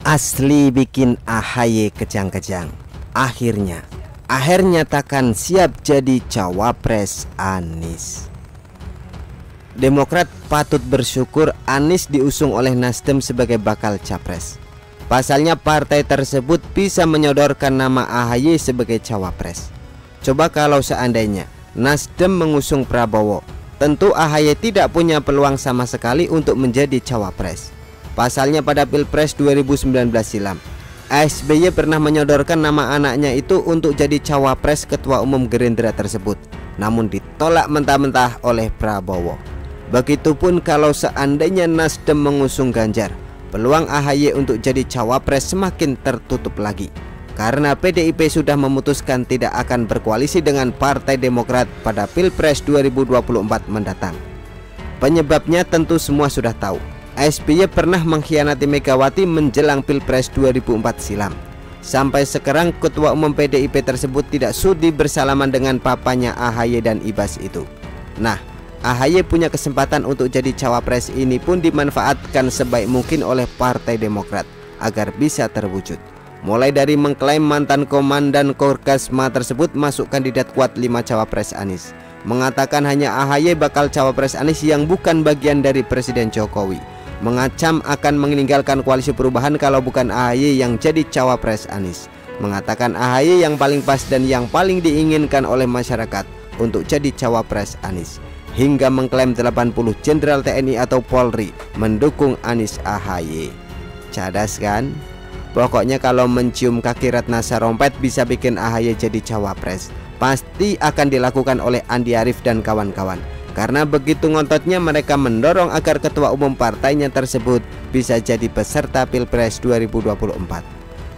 Asli bikin AHY kejang-kejang. Akhirnya Aher nyatakan siap jadi cawapres Anies. Demokrat patut bersyukur Anies diusung oleh Nasdem sebagai bakal capres. Pasalnya partai tersebut bisa menyodorkan nama AHY sebagai cawapres. Coba kalau seandainya Nasdem mengusung Prabowo, tentu AHY tidak punya peluang sama sekali untuk menjadi cawapres. Pasalnya pada Pilpres 2019 silam, SBY pernah menyodorkan nama anaknya itu untuk jadi cawapres ketua umum Gerindra tersebut, namun ditolak mentah-mentah oleh Prabowo. Begitupun kalau seandainya Nasdem mengusung Ganjar, peluang AHY untuk jadi cawapres semakin tertutup lagi, karena PDIP sudah memutuskan tidak akan berkoalisi dengan Partai Demokrat pada Pilpres 2024 mendatang. Penyebabnya tentu semua sudah tahu. SBY pernah mengkhianati Megawati menjelang Pilpres 2004 silam. Sampai sekarang ketua umum PDIP tersebut tidak sudi bersalaman dengan papanya AHY dan Ibas itu. Nah, AHY punya kesempatan untuk jadi cawapres ini pun dimanfaatkan sebaik mungkin oleh Partai Demokrat agar bisa terwujud. Mulai dari mengklaim mantan komandan Korkasma tersebut masuk kandidat kuat 5 cawapres Anies, mengatakan hanya AHY bakal cawapres Anies yang bukan bagian dari Presiden Jokowi, mengacam akan meninggalkan koalisi perubahan kalau bukan AHY yang jadi cawapres Anies, mengatakan AHY yang paling pas dan yang paling diinginkan oleh masyarakat untuk jadi cawapres Anies, hingga mengklaim 80 jenderal TNI atau Polri mendukung Anies AHY. Cadas kan? Pokoknya kalau mencium kaki Ratna Sarumpait bisa bikin AHY jadi cawapres, pasti akan dilakukan oleh Andi Arief dan kawan-kawan. Karena begitu ngototnya mereka mendorong agar ketua umum partainya tersebut bisa jadi peserta Pilpres 2024.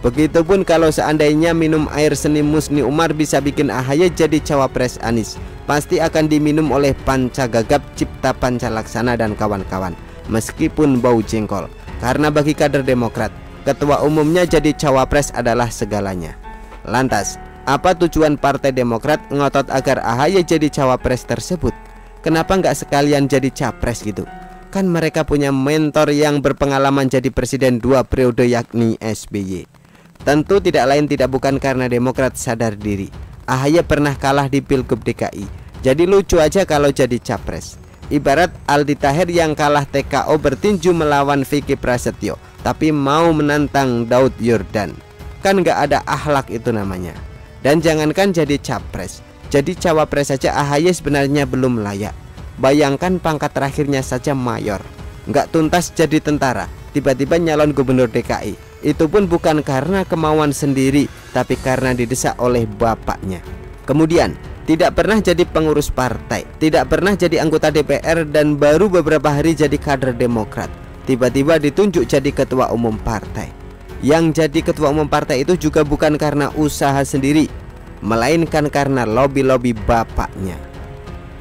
Begitupun kalau seandainya minum air seni Musni Umar bisa bikin AHY jadi cawapres Anies, pasti akan diminum oleh Panca Gagap, Cipta Pancalaksana dan kawan-kawan, meskipun bau jengkol. Karena bagi kader Demokrat, ketua umumnya jadi cawapres adalah segalanya. Lantas, apa tujuan Partai Demokrat ngotot agar AHY jadi cawapres tersebut? Kenapa nggak sekalian jadi capres gitu? Kan mereka punya mentor yang berpengalaman jadi presiden 2 periode yakni SBY. Tentu tidak lain tidak bukan karena Demokrat sadar diri AHY pernah kalah di Pilgub DKI. Jadi lucu aja kalau jadi capres. Ibarat Aldi Taher yang kalah TKO bertinju melawan Vicky Prasetyo, tapi mau menantang Daud Yordan. Kan nggak ada akhlak itu namanya. Dan jangankan jadi capres, jadi cawapres saja AHY sebenarnya belum layak. Bayangkan pangkat terakhirnya saja mayor, nggak tuntas jadi tentara, tiba-tiba nyalon gubernur DKI. Itu pun bukan karena kemauan sendiri, tapi karena didesak oleh bapaknya. Kemudian tidak pernah jadi pengurus partai, tidak pernah jadi anggota DPR, dan baru beberapa hari jadi kader Demokrat. Tiba-tiba ditunjuk jadi ketua umum partai. Yang jadi ketua umum partai itu juga bukan karena usaha sendiri, melainkan karena lobby-lobby bapaknya.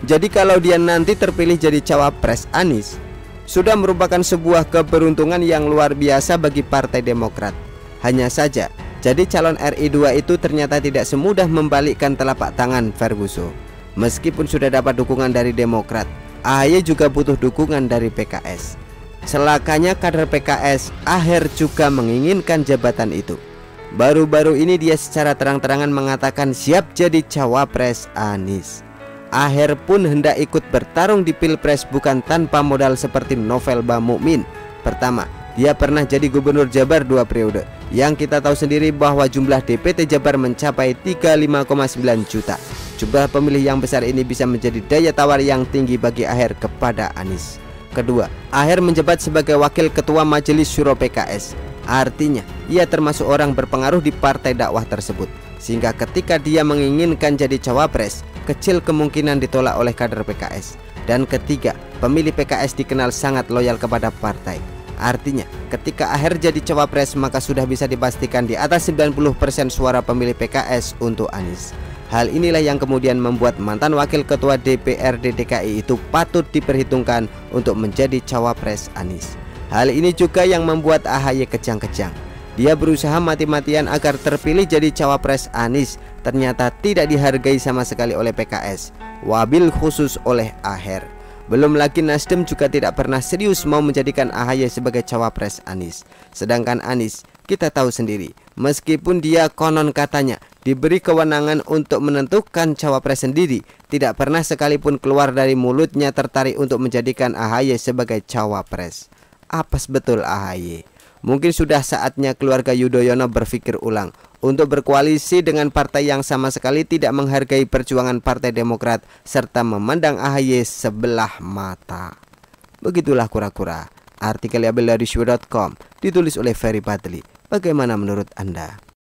Jadi kalau dia nanti terpilih jadi cawapres Anies, sudah merupakan sebuah keberuntungan yang luar biasa bagi Partai Demokrat. Hanya saja, jadi calon RI 2 itu ternyata tidak semudah membalikkan telapak tangan Ferguson. Meskipun sudah dapat dukungan dari Demokrat, AHY juga butuh dukungan dari PKS. Celakanya kader PKS, Aher juga menginginkan jabatan itu. Baru-baru ini dia secara terang-terangan mengatakan siap jadi cawapres Anies. Aher pun hendak ikut bertarung di Pilpres bukan tanpa modal seperti Novel Bamukmin. Pertama, dia pernah jadi gubernur Jabar 2 periode. Yang kita tahu sendiri bahwa jumlah DPT Jabar mencapai 35,9 juta. Jumlah pemilih yang besar ini bisa menjadi daya tawar yang tinggi bagi Aher kepada Anies. Kedua, Aher menjabat sebagai wakil ketua Majelis Syuro PKS. Artinya, ia termasuk orang berpengaruh di partai dakwah tersebut, sehingga ketika dia menginginkan jadi cawapres, kecil kemungkinan ditolak oleh kader PKS. Dan ketiga, pemilih PKS dikenal sangat loyal kepada partai. Artinya, ketika Aher jadi cawapres, maka sudah bisa dipastikan di atas 90% suara pemilih PKS untuk Anies. Hal inilah yang kemudian membuat mantan wakil ketua DPRD DKI itu patut diperhitungkan untuk menjadi cawapres Anies. Hal ini juga yang membuat AHY kejang-kejang. Dia berusaha mati-matian agar terpilih jadi cawapres Anies, ternyata tidak dihargai sama sekali oleh PKS, wabil khusus oleh Aher. Belum lagi Nasdem juga tidak pernah serius mau menjadikan AHY sebagai cawapres Anies. Sedangkan Anies Kita tahu sendiri, meskipun dia konon katanya diberi kewenangan untuk menentukan cawapres sendiri, tidak pernah sekalipun keluar dari mulutnya tertarik untuk menjadikan AHY sebagai cawapres. Apes betul AHY. Mungkin sudah saatnya keluarga Yudhoyono berpikir ulang untuk berkoalisi dengan partai yang sama sekali tidak menghargai perjuangan Partai Demokrat serta memandang AHY sebelah mata. Begitulah kura-kura. Artikel diambil dari Shwo.com, ditulis oleh Ferry Badli. Bagaimana menurut Anda?